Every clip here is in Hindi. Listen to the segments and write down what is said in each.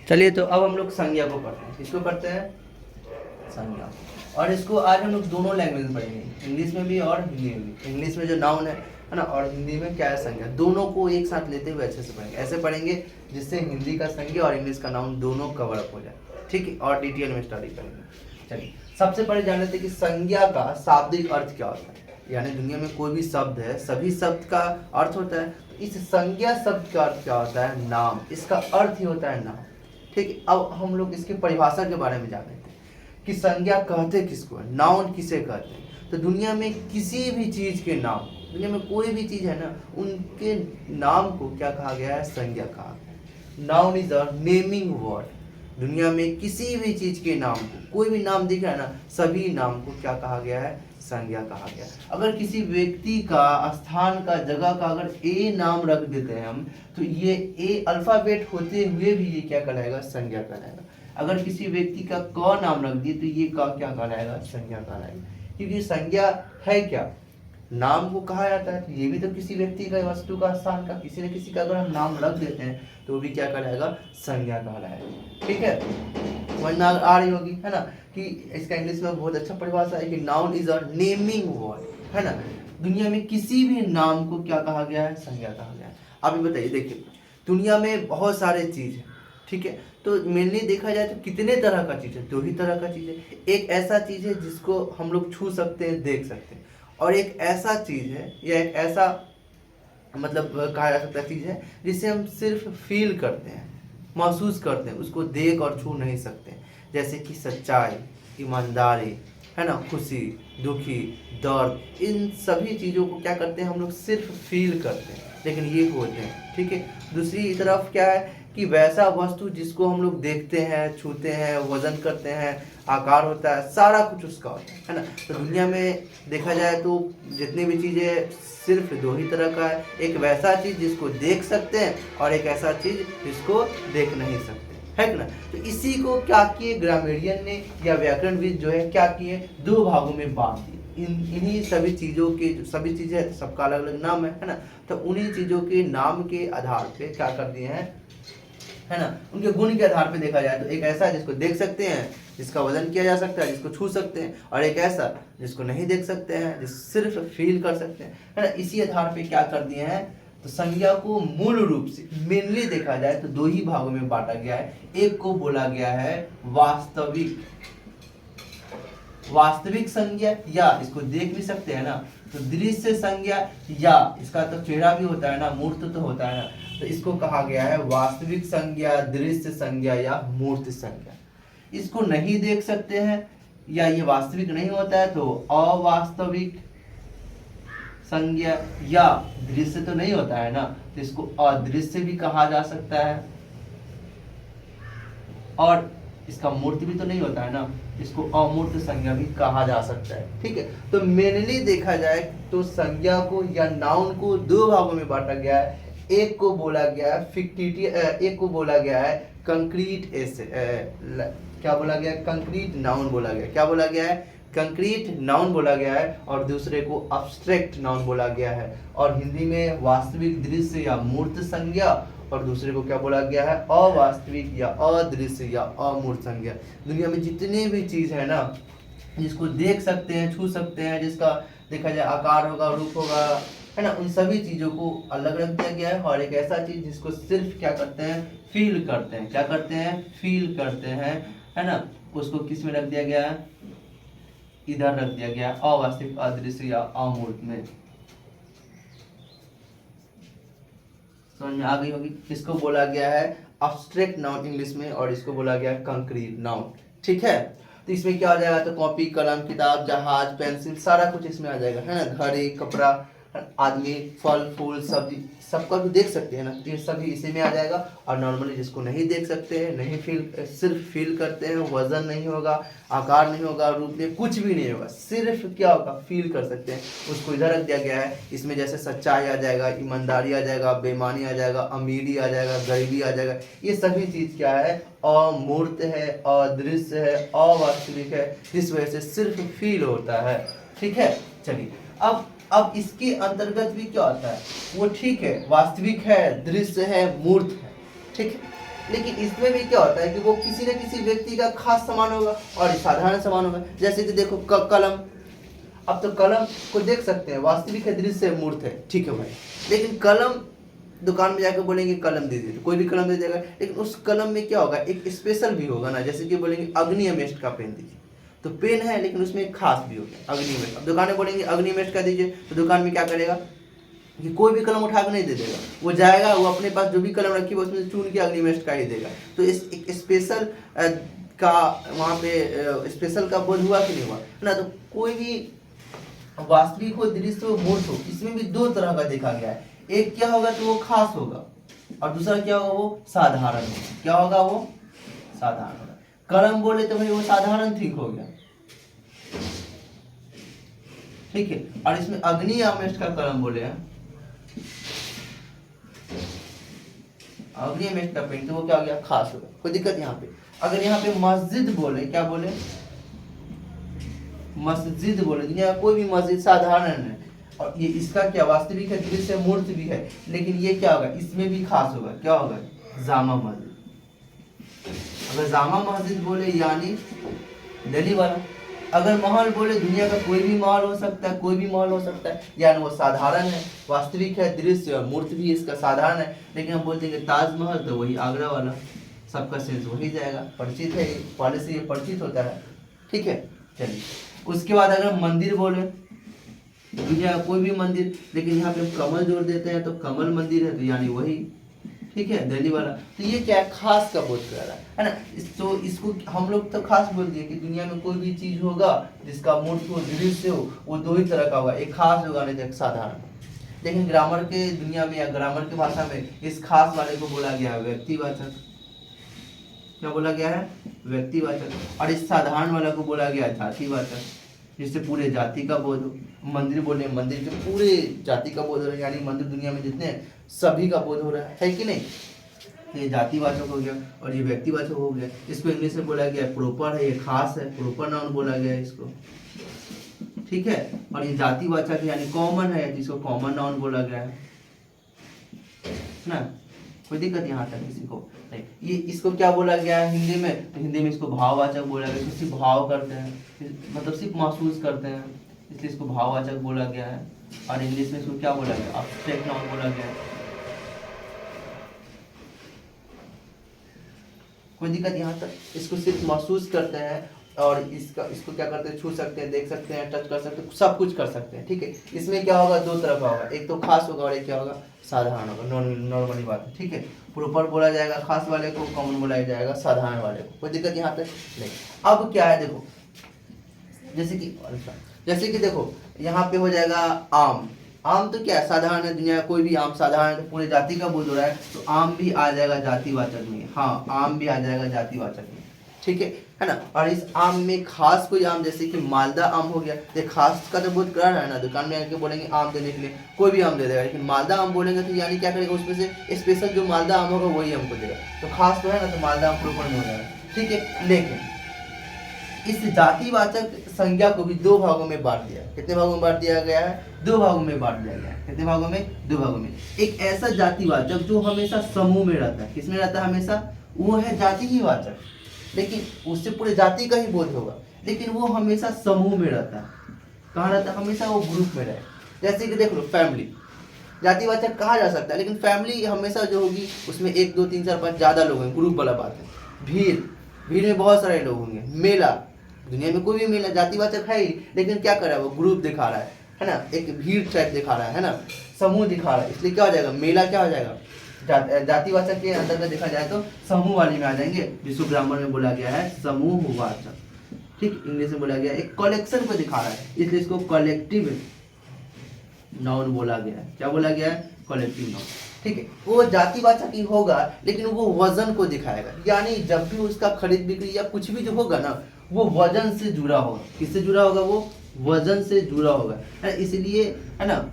चलिए तो अब हम लोग संज्ञा को पढ़ते हैं। किसको पढ़ते हैं? संज्ञा। और इसको आज हम लोग दोनों लैंग्वेज में पढ़ेंगे, इंग्लिश में भी और हिंदी में भी। इंग्लिश में जो नाउन है ना, और हिंदी में क्या है संज्ञा, दोनों को एक साथ लेते हुए अच्छे से पढ़ेंगे। ऐसे पढ़ेंगे जिससे हिंदी का संज्ञा और इंग्लिश का नाउन दोनों कवर अप हो जाए, ठीक है, और डिटेल में स्टडी करेंगे। चलिए सबसे पहले जान लेते हैं कि संज्ञा का शाब्दिक अर्थ क्या होता है। यानी दुनिया में कोई भी शब्द है, सभी शब्द का अर्थ होता है। इस संज्ञा शब्द का अर्थ क्या होता है? नाम। इसका अर्थ ही होता है नाम, ठीक है। अब हम लोग इसकी परिभाषा के बारे में जान लेते हैं कि संज्ञा कहते किसको है, नाउन किसे कहते हैं। तो दुनिया में किसी भी चीज के नाम, दुनिया में कोई भी चीज है ना, उनके नाम को क्या कहा गया है? संज्ञा कहा गया है। Noun is a naming word. दुनिया में किसी भी चीज के नाम को, कोई भी नाम दिख रहा है ना, सभी नाम को क्या कहा गया है? संज्ञा कहा गया। अगर किसी व्यक्ति का, स्थान का, जगह का अगर ए नाम रख देते हैं हम, तो ये ए अल्फाबेट होते हुए भी ये क्या कहलाएगा? संज्ञा कहलाएगा। अगर किसी व्यक्ति का क नाम रख दिए तो ये क क्या कहलाएगा? संज्ञा कहलाएगा। क्योंकि संज्ञा है क्या? नाम को कहा जाता है। तो ये भी तो किसी व्यक्ति का, वस्तु का, स्थान का, किसी न किसी का अगर हम नाम रख देते हैं तो वो भी क्या कहलाएगा? संज्ञा कहलाएगा, ठीक है। वरना आ रही होगी, है ना, कि इसका इंग्लिश में बहुत अच्छा परिभाषा है कि noun is a naming word, है ना। दुनिया में किसी भी नाम को क्या कहा गया है? संज्ञा कहा गया है। आप ये बताइए, देखिए दुनिया में बहुत सारे चीज है, ठीक है। तो मेनली देखा जाए तो कितने तरह का चीज है? दो ही तरह का चीज है। एक ऐसा चीज है जिसको हम लोग छू सकते हैं, देख सकते हैं, और एक ऐसा चीज है या एक ऐसा मतलब कहा जा सकता है चीज है जिसे हम सिर्फ फील करते हैं, महसूस करते हैं, उसको देख और छू नहीं सकते। जैसे कि सच्चाई, ईमानदारी, है ना, खुशी, दुखी, दर्द, इन सभी चीज़ों को क्या करते हैं हम लोग? सिर्फ फील करते हैं, लेकिन ये होते हैं, ठीक है। दूसरी तरफ क्या है कि वैसा वस्तु जिसको हम लोग देखते हैं, छूते हैं, वजन करते हैं, आकार होता है, सारा कुछ उसका होता है ना। तो दुनिया में देखा जाए तो जितनी भी चीज़ें सिर्फ दो ही तरह का है। एक वैसा चीज़ जिसको देख सकते हैं और एक ऐसा चीज़ जिसको देख नहीं सकते, है ना। तो इसी को क्या किए ग्रामेरियन ने या व्याकरणविद जो है क्या किए? दो भागों में बांट दिए। इन्हीं सभी चीज़ों के, सभी चीज़ें सबका अलग अलग नाम है ना। तो उन्हीं चीज़ों के नाम के आधार पे क्या कर दिए हैं, है ना, उनके गुण के आधार पे देखा जाए तो एक ऐसा है जिसको देख सकते हैं, जिसका वजन किया जा सकता है, जिसको छू सकते हैं, और एक ऐसा जिसको नहीं देख सकते हैं, जिस सिर्फ फील कर सकते हैं, है ना। इसी आधार पे क्या कर दिए हैं? तो संज्ञा को मूल रूप से मेनली देखा जाए तो दो ही भागों में बांटा गया है। एक को बोला गया है वास्तविक, वास्तविक संज्ञा, या इसको देख भी सकते हैं ना, तो दृश्य संज्ञा, या इसका तो चेहरा भी होता है ना, मूर्त तो होता है ना, तो इसको कहा गया है वास्तविक संज्ञा, दृश्य संज्ञा या मूर्त संज्ञा। इसको नहीं देख सकते हैं या ये वास्तविक नहीं होता है तो अवास्तविक संज्ञा, या दृश्य तो नहीं होता है ना तो इसको अदृश्य भी कहा जा सकता है, और इसका मूर्त भी तो नहीं होता है ना, इसको अमूर्त संज्ञा भी कहा जा सकता है, ठीक है। तो मेनली देखा जाए तो संज्ञा को या नाउन को दो भागों में बांटा गया है। एक को बोला गया है फिक्टिटिव, एक को बोला गया है कंक्रीट क्या बोला गया? कंक्रीट नाउन बोला गया। क्या बोला गया है? कंक्रीट नाउन बोला गया है। और दूसरे को अब्स्ट्रैक्ट नाउन बोला गया है। और हिंदी में वास्तविक दृश्य या मूर्त संज्ञा, और दूसरे को क्या बोला गया है? अवास्तविक या अदृश्य या अमूर्त संज्ञा। दुनिया में जितने भी चीज है ना, जिसको देख सकते हैं, छू सकते हैं, जिसका देखा जाए आकार होगा, रूप होगा, है ना, उन सभी चीजों को अलग रख दिया गया है। और एक ऐसा चीज जिसको सिर्फ क्या करते हैं? फील करते हैं। क्या करते हैं? फील करते हैं, है ना, उसको किस में रख दिया गया है? इधर रख दिया गया, अवास्तविक, अदृश्य या अमूर्त में। समझ में आ गई होगी। इसको बोला गया है अब्स्ट्रैक्ट नाउन इंग्लिश में, और इसको बोला गया है कंक्रीट नाउन, ठीक है। तो इसमें क्या हो जाएगा? तो कॉपी, कलम, किताब, जहाज, पेंसिल, सारा कुछ इसमें आ जाएगा, है ना। घड़ी, कपड़ा, आदमी, फल, फूल, सब्जी, सबका भी देख सकते हैं ना, तो ये सभी इसी में आ जाएगा। और नॉर्मली जिसको नहीं देख सकते हैं, नहीं फील, सिर्फ फील करते हैं, वजन नहीं होगा, आकार नहीं होगा, रूप नहीं, कुछ भी नहीं होगा, सिर्फ क्या होगा? फील कर सकते हैं, उसको इधर रख दिया गया है। इसमें जैसे सच्चाई आ जाएगा, ईमानदारी आ जाएगा, बेईमानी आ जाएगा, अमीरी आ जाएगा, गरीबी आ जाएगा। ये सभी चीज क्या है? अमूर्त है, अदृश्य है, अवास्तविक है, जिस वजह से सिर्फ फील होता है, ठीक है। चलिए अब इसके अंतर्गत भी क्या होता है? वो ठीक है, वास्तविक है, दृश्य है, मूर्त है, ठीक है। लेकिन इसमें भी क्या होता है कि वो किसी न किसी व्यक्ति का खास सामान होगा और साधारण सामान होगा। जैसे कि देखो कलम, अब तो कलम को देख सकते हैं, वास्तविक है, दृश्य मूर्त है, ठीक है भाई, लेकिन कलम दुकान में जाकर बोलेंगे कलम दे दीजिए, तो कोई भी कलम दे देगा, लेकिन उस कलम में क्या होगा, एक स्पेशल भी होगा ना। जैसे कि बोलेंगे अग्निमेस्ट का पेन दीजिए, तो पेन है लेकिन उसमें एक खास भी होगा, अग्निमेस्ट। अब दुकान में बोलेंगे अग्निमेस्ट का दीजिए, तो दुकान में क्या करेगा कि कोई भी कलम उठा कर नहीं दे देगा, वो जाएगा, वो अपने पास जो भी कलम रखी है उसमें चुन के अग्निमेस्ट का ही देगा। तो इस एक स्पेशल का वहाँ पे स्पेशल का बोध हुआ कि नहीं हुआ, है ना। तो कोई भी वास्तविक हो, दृश्य हो, मूर्त हो, इसमें भी दो तरह का देखा गया है। एक क्या होगा तो वो खास होगा, और दूसरा क्या होगा, वो साधारण होगा। क्या होगा, वो साधारण होगा। कलम बोले तो भाई वो साधारण ठीक हो गया, ठीक है। और इसमें अग्निमेस्ट का कलम बोले हैं, अग्निमेस्ट का पेन, तो वो क्या हो गया, खास होगा, कोई दिक्कत यहाँ पे। अगर यहाँ पे मस्जिद बोले, क्या बोले, मस्जिद बोले, दुनिया का कोई भी मस्जिद साधारण है, और ये इसका क्या वास्तविक है, दृश्य मूर्त भी है, लेकिन ये क्या होगा, इसमें भी खास होगा। क्या होगा, जामा मस्जिद। अगर जामा मस्जिद बोले यानी दिल्ली वाला। अगर महल बोले दुनिया का कोई भी महल हो सकता है, कोई भी महल हो सकता है, यानी वो साधारण है, वास्तविक है, दृश्य और मूर्त भी इसका साधारण है, लेकिन हम बोलते हैं कि ताजमहल तो वही आगरा वाला, सबका सेंस वही जाएगा, परिचित है, पहले से ये परिचित होता है, ठीक है। चलिए उसके बाद अगर मंदिर बोले, दुनिया का कोई भी मंदिर, लेकिन यहाँ पे कमल जोड़ देते हैं तो कमल मंदिर है, तो यानी वही, ठीक है, दिल्ली वाला। तो ये क्या है, खास का बोध कर रहा है ना। तो इसको हम लोग तो खास बोल दिए कि दुनिया में कोई भी चीज होगा जिसका मूर्त हो, दृश्य हो, वो दो ही तरह का होगा, एक खास होगा, नहीं तो एक साधारण। लेकिन ग्रामर के दुनिया में या ग्रामर की भाषा में इस खास वाले को बोला गया है व्यक्तिवाचक। क्या बोला गया है, व्यक्तिवाचक। और इस साधारण वाला को बोला गया है जातिवाचक, जिससे पूरे जाति का बोध हो। मंदिर बोले, मंदिर के पूरे जाति का बोध हो रहा है, यानी मंदिर दुनिया में जितने सभी का बोध हो रहा है कि नहीं। ये जातिवाचक हो गया और ये व्यक्तिवाचक हो गया। इसको इंग्लिश में बोला गया प्रॉपर है, ये खास है, प्रॉपर नाउन बोला गया है इसको, ठीक है। और ये जातिवाचक यानी कॉमन है, जिसको कॉमन नाउन बोला गया है ना। कोई दिक्कत यहाँ तक किसी को नहीं। ये इसको क्या बोला गया है हिंदी में, तो हिंदी में इसको भाववाचक बोला गया, इसको सिर्फ भाव करते हैं, मतलब सिर्फ महसूस करते हैं, इसलिए इसको भाववाचक बोला गया है। और इंग्लिश में इसको क्या बोला गया, एब्स्ट्रैक्ट नाउन बोला गया है। कोई दिक्कत यहाँ तक, इसको सिर्फ महसूस करते हैं और इसको क्या करते हैं, छू सकते हैं, देख सकते हैं, टच कर सकते हैं, सब कुछ कर सकते हैं, ठीक है। इसमें क्या होगा, दो तरह का होगा, एक तो खास होगा और एक क्या होगा, साधारण होगा। नॉर्मली बात है, ठीक है। प्रॉपर बोला जाएगा खास वाले को, कॉमन बोला जाएगा साधारण वाले को। कोई दिक्कत यहाँ तक नहीं। अब क्या है देखो, जैसे कि देखो यहाँ पे हो जाएगा आम। आम तो क्या है, साधारण है, दुनिया का कोई भी आम साधारण है, पूरे जाति का बोध हो रहा है, तो आम भी आ जाएगा जातिवाचक में। हाँ, आम भी आ जाएगा जातिवाचक में, ठीक है ना। और इस आम में खास कोई आम, जैसे कि मालदा आम हो गया, ये खास का तो बोध कर रहा है ना। दुकान में आके बोलेंगे आम देने के लिए, कोई भी आम दे देगा, लेकिन मालदा आम बोलेंगे तो यानी क्या करेगा, उसमें से स्पेशल जो मालदा आम होगा वही हमको देगा। तो खास तो है ना, तो मालदा आम प्रॉपर में हो जाएगा, ठीक है। लेकिन इस जातिवाचक संज्ञा को भी दो भागों में बांट दिया। कितने भागों में बांट दिया गया है, दो भागों में बांट दिया गया है। कितने भागों में, दो भागों में। एक ऐसा जातिवाचक जो हमेशा समूह में रहता है, किसमें रहता है हमेशा, वो है जाति ही वाचक, लेकिन उससे पूरे जाति का ही बोध होगा, लेकिन वो हमेशा समूह में रहता है। कहाँ रहता है, हमेशा वो ग्रुप में रहे। जैसे कि देख लो फैमिली, जातिवाचक कहा जा सकता है, लेकिन फैमिली हमेशा जो होगी उसमें 1 2 3 4 5 ज़्यादा लोग हैं, ग्रुप वाला बात है। भीड़ में बहुत सारे लोग होंगे। मेला, दुनिया में कोई भी मेला जातिवाचक है ही, लेकिन क्या कर रहा है, वो ग्रुप दिखा रहा है ना, एक भीड़ टाइप दिखा रहा है ना, समूह दिखा रहा है, इसलिए क्या हो जाएगा, मेला क्या हो जाएगा, जातिवाचक के अंदर में देखा जाए तो समूह वाले में आ जाएंगे, जिसको ग्रामर में बोला गया है समूहवाचक, ठीक। इंग्लिश में बोला गया एक कलेक्शन को दिखा रहा है, इसलिए इसको कलेक्टिव नाउन बोला गया है। क्या बोला गया है, कलेक्टिव नाउन, ठीक है। वो जातिवाचक ही होगा, लेकिन वो वजन को दिखाएगा, यानी जब भी उसका खरीद बिक्री या कुछ भी जो होगा ना, वो वजन से जुड़ा होगा। किससे जुड़ा होगा, वो वजन से जुड़ा होगा, है, इसलिए है ना,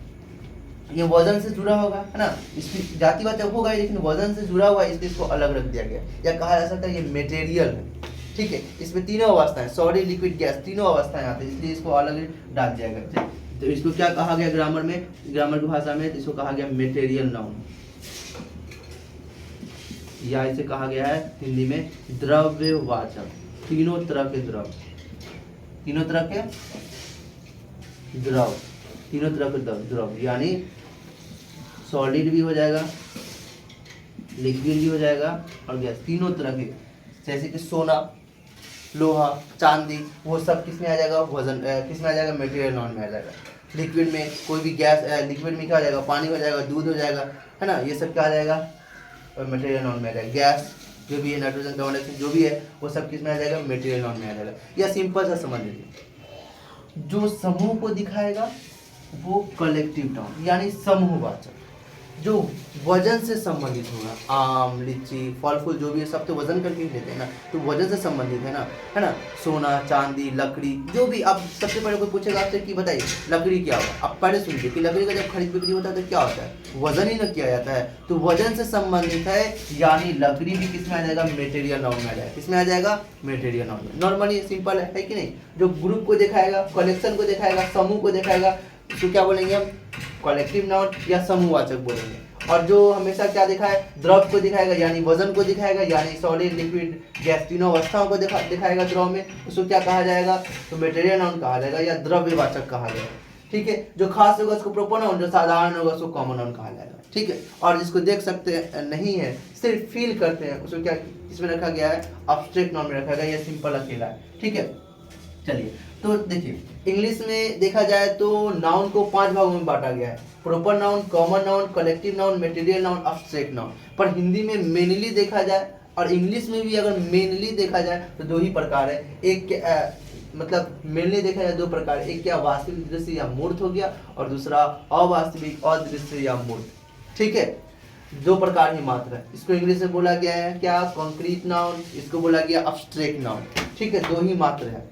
ये वजन से जुड़ा होगा, है ना। इसकी जातिवाचक होगा लेकिन वजन से जुड़ा हुआ है, इसलिए इसको अलग रख दिया गया, या कहा जा सकता है ये मटेरियल है, ठीक है। इसमें तीनों अवस्थाएं, सॉलिड, लिक्विड, गैस, तीनों अवस्थाएं आती है, इसलिए इसको अलग डाल दिया गया। तो इसको क्या कहा गया ग्रामर में, ग्रामर की भाषा में इसको कहा गया मटेरियल नाउन। या इसे कहा गया है हिंदी में द्रव्यवाचक। तीनों तरह के द्रव, तीनों तरह के द्रव, तीनों तरह के द्रव यानी सॉलिड भी हो जाएगा, लिक्विड भी हो जाएगा और गैस, तीनों तरह के, जैसे कि सोना, लोहा, चांदी, वो सब किस में आ जाएगा, वजन किस में आ जाएगा, मटेरियल नॉन में आ जाएगा। लिक्विड में कोई भी गैस, लिक्विड में क्या आ जाएगा, पानी हो जाएगा, दूध हो जाएगा, है ना, ये सब क्या आ जाएगा, मटेरियल नॉन में आ जाएगा। गैस जो भी है, नाइट्रोजन, कार्बन डाइऑक्साइड जो भी है, वो सब किस में आ जाएगा, मटेरियल नॉन में आ जाएगा। या सिंपल सा समझ लीजिए, जो समूह को दिखाएगा वो कलेक्टिव नाउन यानी समूहवाचक। जो वजन से संबंधित होगा, आम, लीची, फल फूल जो भी है, सब तो वजन करके ही लेते हैं ना, तो वजन से संबंधित है ना, सोना, चांदी, लकड़ी, जो भी। अब सबसे पहले कोई पूछेगा आपसे कि बताइए लकड़ी क्या होगा, आप पहले सुनिए कि लकड़ी का जब खरीद बिक्री होता है तो क्या होता है, वजन ही ना किया जाता है, तो वजन से संबंधित है, यानी लकड़ी भी किस में आ जाएगा, मेटेरियल नाउन में आ जाएगा। किस में आ जाएगा, मेटेरियल नाउन में। नॉर्मली सिंपल है कि नहीं। जो ग्रुप को दिखाएगा, कलेक्शन को दिखाएगा, समूह को दिखाएगा, उसको क्या बोलेंगे हम, कलेक्टिव नाउन या समूहवाचक बोलेंगे। और जो हमेशा क्या दिखाए, द्रव को दिखाएगा यानी वजन को दिखाएगा, यानी सॉलिड, लिक्विड, गैस, तीनों अवस्थाओं को दिखाएगा द्रव में, उसको क्या कहा जाएगा, तो मटेरियल नाउन कहा जाएगा या द्रव्यवाचक कहा जाएगा। ठीक है, जो खास होगा उसको प्रोपर नाउन, जो साधारण होगा उसको कॉमन नाउन कहा जाएगा। ठीक है, और जिसको देख सकते नहीं है, सिर्फ फील करते हैं, उसको क्या इसमें रखा गया है, एब्स्ट्रैक्ट नाउन में रखा गया, ये सिंपल अकेला है। ठीक है, चलिए तो देखिए, इंग्लिश में देखा जाए तो नाउन को 5 भागों में बांटा गया है, proper noun, common noun, collective noun, material noun, abstract noun. पर हिंदी में मेनली देखा जाए और इंग्लिश में भी अगर मेनली देखा जाए तो 2 ही प्रकार है। एक मतलब मेनली देखा जाए 2 प्रकार, एक क्या वास्तविक दृश्य या मूर्त हो गया, और दूसरा अवास्तविक अदृश्य या मूर्त। ठीक है, 2 प्रकार ही मात्र है। इसको इंग्लिश में बोला गया है क्या, कॉन्क्रीट नाउन, इसको बोला गया एब्स्ट्रैक्ट नाउन। ठीक है, 2 ही मात्र है।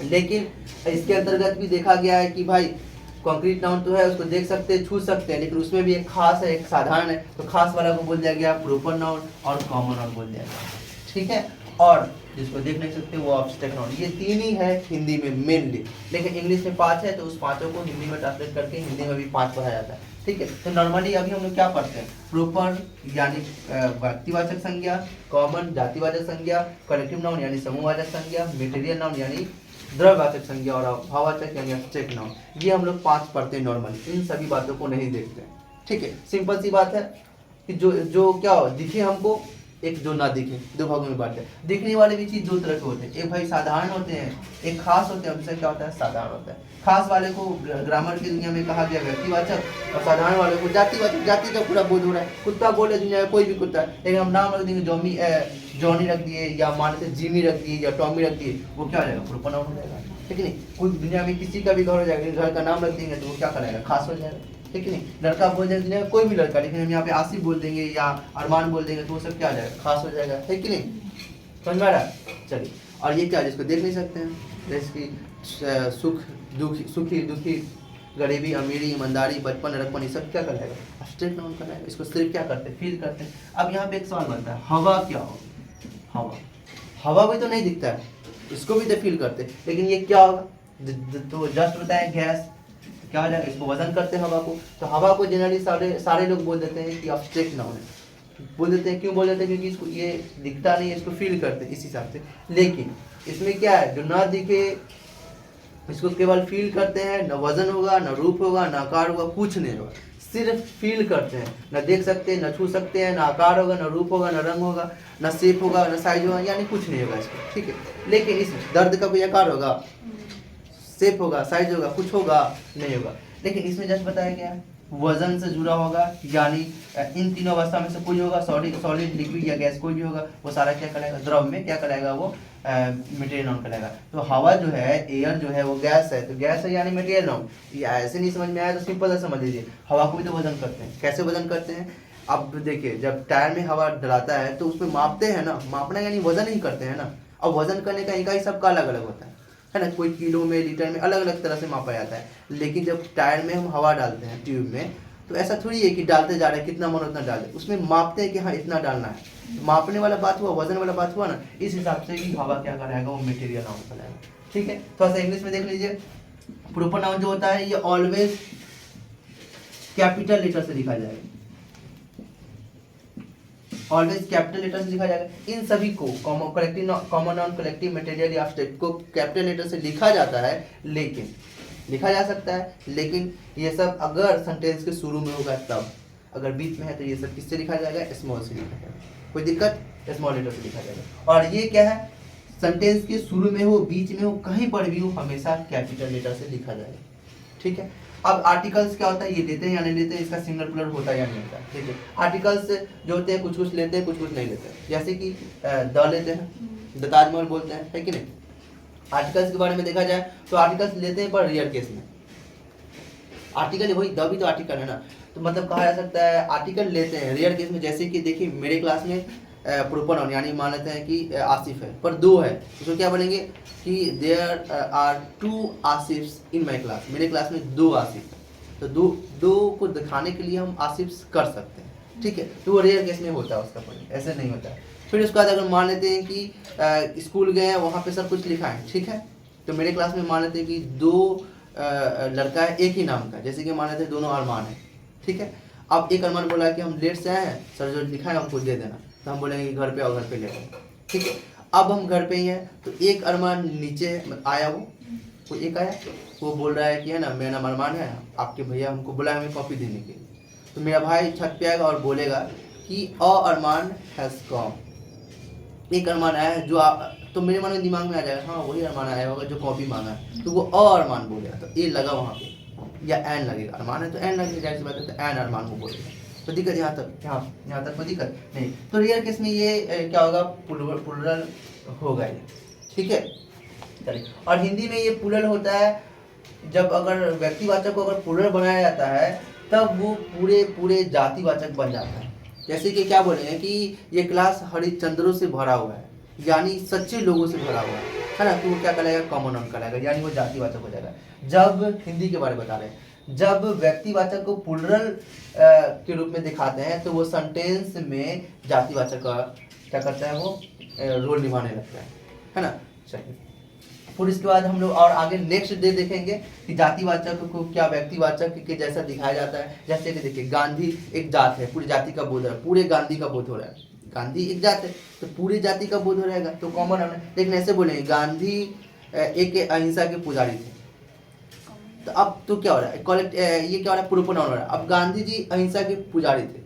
लेकिन इसके अंतर्गत भी देखा गया है कि भाई कॉन्क्रीट नाउन तो है, उसको देख सकते हैं, छू सकते हैं, लेकिन उसमें भी एक खास है, एक साधारण है, तो खास वाला को बोल दिया गया प्रॉपर नाउन और कॉमन नाउन बोल दिया गया। ठीक है, और जिसको देख नहीं सकते वो एब्स्ट्रैक्ट नाउन। ये 3 ही है हिंदी में मेनली, लेकिन इंग्लिश में 5 है, तो उस 5 को हिंदी में ट्रांसलेट करके हिंदी में भी 5 पढ़ाया जाता है। ठीक है, तो नॉर्मली अभी हम लोग क्या पढ़ते हैं, प्रॉपर यानी व्यक्तिवाचक संज्ञा, कॉमन जातिवाचक संज्ञा, कलेक्टिव नाउन यानी समूहवाचक संज्ञा, मटेरियल नाउन यानी द्रव्यवाचक संज्ञा और भाववाचक यानी एब्स्ट्रैक्ट नाउन। ये हम लोग 5 पढ़ते हैं नॉर्मली, इन सभी बातों को नहीं देखते हैं। ठीक है, सिंपल सी बात है कि जो क्या हो दिखे हमको, एक जो ना दिखे, 2 भागों में बांटे। दिखने वाले भी चीज 2 तरह के होते हैं, एक भाई साधारण होते हैं, एक खास होते हैं। उनसे क्या होता है, साधारण होता है। खास वाले को ग्रामर की दुनिया में कहा गया व्यक्तिवाचक, और साधारण वाले को जातिवाचक। जाति का पूरा बोध हो रहा है, कुत्ता बोले दुनिया में कोई भी कुत्ता है, लेकिन हम नाम रख देंगे जॉनी रख दिए, या मान लेते जिमी रख दिए, या टॉमी रख दिए, वो क्या हो जाएगा, प्रॉपर नाउन हो जाएगा। ठीक है नहीं, कोई दुनिया में किसी का भी घर हो जाएगा, घर का नाम रख देंगे तो वो क्या कराएगा, खास हो जाएगा। ठीक है नहीं, लड़का बोल देंगे दुनिया में कोई भी लड़का, लेकिन हम यहाँ पे आसिफ बोल देंगे या अरमान बोल देंगे तो वो सब क्या हो जाएगा, खास हो जाएगा। है कि नहीं, समझ में आ रहा है। चलिए, और ये क्या, जिसको देख नहीं सकते हैं, जैसे कि सुख दुखी, सुखी दुखी, गरीबी अमीरी, ईमानदारी, बचपन लड़कपन, ये सब क्या कराएगा, एब्स्ट्रैक्ट नाउन कराएगा। इसको सिर्फ क्या करते हैं, फील करते हैं। अब यहाँ पे एक सवाल बनता है, हवा क्या होगा, हवा भी तो नहीं दिखता है, इसको भी तो फील करते हैं, लेकिन ये क्या होगा, तो जस्ट बताएं गैस, क्या हो जाएगा, इसको वजन करते हैं हवा को। तो हवा को जनरली सारे लोग बोल देते हैं कि एब्स्ट्रैक्ट नाउन है, बोल देते हैं। क्यों बोल देते हैं, क्योंकि इसको ये दिखता नहीं है, इसको फील करते हैं इस हिसाब से। लेकिन इसमें क्या है, जो ना दिखे इसको केवल फील करते हैं, न वजन होगा, न रूप होगा, न आकार होगा, कुछ नहीं होगा, सिर्फ फील करते हैं। न देख सकते हैं, न छू सकते हैं, न आकार होगा, न रूप होगा, न रंग होगा, न शेप होगा, न साइज होगा, यानी कुछ नहीं होगा इसको। ठीक है, लेकिन इस दर्द का कोई आकार होगा, शेप होगा, साइज होगा, कुछ होगा नहीं होगा। लेकिन इसमें जस्ट बताया गया है वजन से जुड़ा होगा, यानी इन तीनों अवस्था में से कोई होगा, सॉलिड, लिक्विड या गैस, कोई भी होगा, वो सारा क्या कराएगा, द्रव में क्या कराएगा, वो मटेरियल नाउन कराएगा। तो हवा जो है, एयर जो है, वो गैस है, तो गैस है यानी मटेरियल नाउन। ये ऐसे नहीं समझ में आया तो सिंपल सा समझ लीजिए, हवा को भी तो वजन करते हैं। कैसे वजन करते हैं, अब देखिए, जब टायर में हवा डलाता है तो उसमें मापते हैं ना, मापना यानी वजन ही करते हैं ना। अब वजन करने का इकाई सबका अलग अलग होता है ना, कोई किलो में, लीटर में, अलग अलग तरह से मापा जाता है। लेकिन जब टायर में हम हवा डालते हैं ट्यूब में, तो ऐसा थोड़ी है कि डालते जा रहे हैं, कितना मन उतना डाल दे, उसमें मापते हैं कि हाँ इतना डालना है। मापने वाला बात हुआ, वजन वाला बात हुआ ना, इस हिसाब से भी हवा क्या कराएगा, वो मटेरियल नाउन कराएगा। ठीक है, थोड़ा सा इंग्लिश में देख लीजिए। प्रॉपर नाउन जो होता है ये ऑलवेज कैपिटल लेटर से लिखा जाएगा, ऑलवेज कैपिटल लेटर से लिखा जाएगा। इन सभी को कॉमन नाउन, कलेक्टिव, मटेरियल या एब्स्ट्रैक्ट को कैपिटल लेटर से लिखा जाता है, लेकिन लिखा जा सकता है, लेकिन ये सब अगर सेंटेंस के शुरू में होगा तब, अगर बीच में है तो ये सब किससे लिखा जाएगा, स्मॉल से लिखा जाएगा। कोई दिक्कत, स्मॉल लेटर से लिखा जाएगा। और ये क्या है, सेंटेंस के शुरू में हो, बीच में हो, कहीं पर भी हो, हमेशा कैपिटल लेटर से लिखा जाएगा। ठीक है। अब आर्टिकल्स क्या होता है, ये लेते हैं या नहीं लेते हैं, इसका सिंगल प्लूरल होता है या नहीं होता है। ठीक है। आर्टिकल्स जो होते हैं कुछ कुछ लेते हैं, कुछ कुछ नहीं लेते हैं। जैसे कि द लेते हैं, द ताजमहल बोलते हैं, है कि नहीं। आर्टिकल्स के बारे में देखा जाए तो आर्टिकल्स लेते हैं पर रेयर केस में। आर्टिकल वही, द भी तो आर्टिकल है ना, तो मतलब कहा जा सकता है आर्टिकल लेते हैं रेयर केस में। जैसे कि देखिए मेरे क्लास में प्रोपर नाउन यानी मान लेते हैं कि आसिफ है पर दो है, तो क्या बोलेंगे कि there are 2 Asifs in my class, मेरे क्लास में 2 आसिफ है। तो दो को दिखाने के लिए हम आसिफ्स कर सकते हैं। ठीक है, तो वो रेयर केस में होता है उसका पॉइंट, ऐसे नहीं होता है। फिर उसके बाद अगर मान लेते हैं कि स्कूल गए हैं, वहाँ पे सब कुछ लिखा है, ठीक है, तो मेरे क्लास में मान लेते हैं कि 2 लड़का है एक ही नाम का, जैसे कि मान लेते हैं दोनों अरमान है। ठीक है। अब एक अरमान बोला कि हम लेट से आए हैं सर, जो लिखा है हमको दे देना, तो हम बोलेंगे घर पे आओ, घर पे ले आओ। ठीक है। अब हम घर पे ही हैं, तो एक अरमान नीचे आया, वो एक आया, वो बोल रहा है कि है ना मेरा नाम अरमान है, आपके भैया हमको बुलाया हमें कॉपी देने के लिए। तो मेरा भाई छत पे आएगा और बोलेगा कि अरमान हैज़ कम, एक अरमान आया है जो तो मेरे मन में दिमाग में आ जाएगा हाँ वही अरमान आया होगा जो कॉपी मांगा है, तो वो अरमान बोलेगा, तो ए लगा वहाँ पे, या एन लगेगा, अरमान है तो एन लगेगा, जाहिर सी बात है, तो एन अरमान वो बोलेगा। तो दिक्कत यहाँ तक कोई दिक्कत नहीं। तो रियल केस में ये क्या होगा, प्लूरल होगा ये। ठीक है। चलिए, और हिंदी में ये प्लूरल होता है जब अगर व्यक्तिवाचक को अगर प्लूरल बनाया जाता है तब वो पूरे जातिवाचक बन जाता है। जैसे कि क्या बोलेंगे कि ये क्लास हरिश्चंद्रों से भरा हुआ है, यानी सच्चे लोगों से भरा हुआ है ना, तो वो क्या कहलाएगा, कॉमन नाउन कहलाएगा, यानी वो जातिवाचक हो जाएगा। जब हिंदी के बारे में बता रहे हैं, जब व्यक्तिवाचक को प्लूरल के रूप में दिखाते हैं तो वो सेंटेंस में जातिवाचक का क्या करता है, वो रोल निभाने लगता है ना। चलिए, फिर इसके बाद हम लोग और आगे नेक्स्ट डे देखेंगे कि जातिवाचक को क्या व्यक्तिवाचक के जैसा दिखाया जाता है। जैसे कि देखिए गांधी एक जात है, पूरी जाति का बोध हो रहा है, पूरे गांधी का बोध हो रहा है, गांधी एक जात है तो पूरी जाति का बोध हो रहेगा, तो कॉमन है। लेकिन ऐसे बोलेंगे गांधी एक अहिंसा के पुजारी थे, तो अब तो क्या हो रहा है, ये क्या हो रहा है, प्रोपर नाउन हो रहा है। अब गांधी जी अहिंसा के पुजारी थे,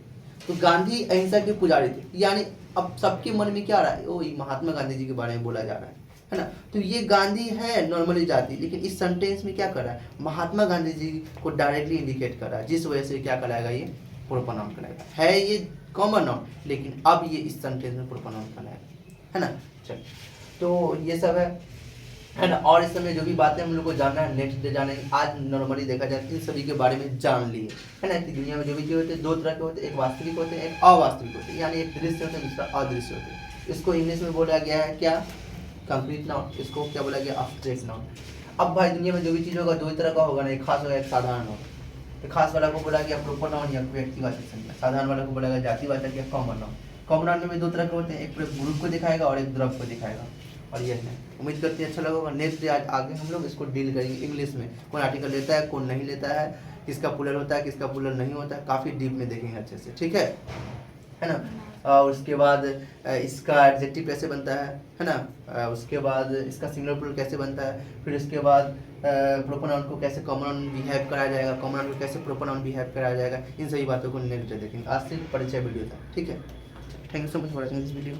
तो गांधी अहिंसा के पुजारी थे, यानी अब सबके मन में क्या आ रहा है, ओ महात्मा गांधी जी के बारे में बोला जा रहा है ना। तो ये गांधी है नॉर्मली जाति, लेकिन इस सेंटेंस में क्या कर रहा है, महात्मा गांधी जी को डायरेक्टली इंडिकेट कर रहा है, जिस वजह से क्या कहलाएगा, ये प्रोपर नाउन कहलाएगा। है ये कॉमन नाउन, लेकिन अब ये इस सेंटेंस में प्रोपर नाउन कहलाएगा, है ना। चलिए, तो ये सब है ना। और इस समय जो भी बातें हम लोग को जानना है नेक्स्ट डे जानेंगे। आज नॉर्मली देखा जाए इन सभी के बारे में जान लिए, है ना, कि दुनिया में जो भी चीज़ होते हैं 2 तरह के होते हैं, एक वास्तविक होते हैं, एक अवास्तविक होते हैं, यानी एक दृश्य होते हैं, दूसरा अदृश्य होते हैं। इसको इंग्लिश में बोला गया है क्या, कंक्रीट नाउन, इसको क्या बोला गया, एब्स्ट्रैक्ट नाउन। अब भाई दुनिया में जो भी चीज़ होगा 2 तरह का होगा ना, एक खास होगा एक साधारण होगा। तो खास वाला को बोला गया प्रोपर नाउन या व्यक्तिवाचक संज्ञा, साधारण वाला को बोला गया जातिवाचक या कॉमन नाउन। कॉमन नाउन में भी 2 तरह के होते हैं, एक पूरे ग्रुप को दिखाएगा और एक द्रव्य को दिखाएगा। और ये है, उम्मीद करते हैं अच्छा लगा होगा। नेक्स्ट डे आज आगे हम लोग इसको डील करेंगे इंग्लिश में, कौन आर्टिकल लेता है कौन नहीं लेता है, किसका प्लूरल होता है किसका प्लूरल नहीं होता है, काफ़ी डीप में देखेंगे अच्छे से। ठीक है ना। और उसके बाद इसका एडजेक्टिव कैसे बनता है ना, उसके बाद इसका सिंगुलर प्लूरल कैसे बनता है, फिर उसके बाद प्रोपर नाउन को कैसे कॉमन नाउन बिहेव कराया जाएगा, कॉमन नाउन को कैसे प्रोपर नाउन बिहेव कराया जाएगा, इन सभी बातों को नेक्स्ट डे देखेंगे। आज सिर्फ परिचय वीडियो था। ठीक है, thank you so much for watching this video.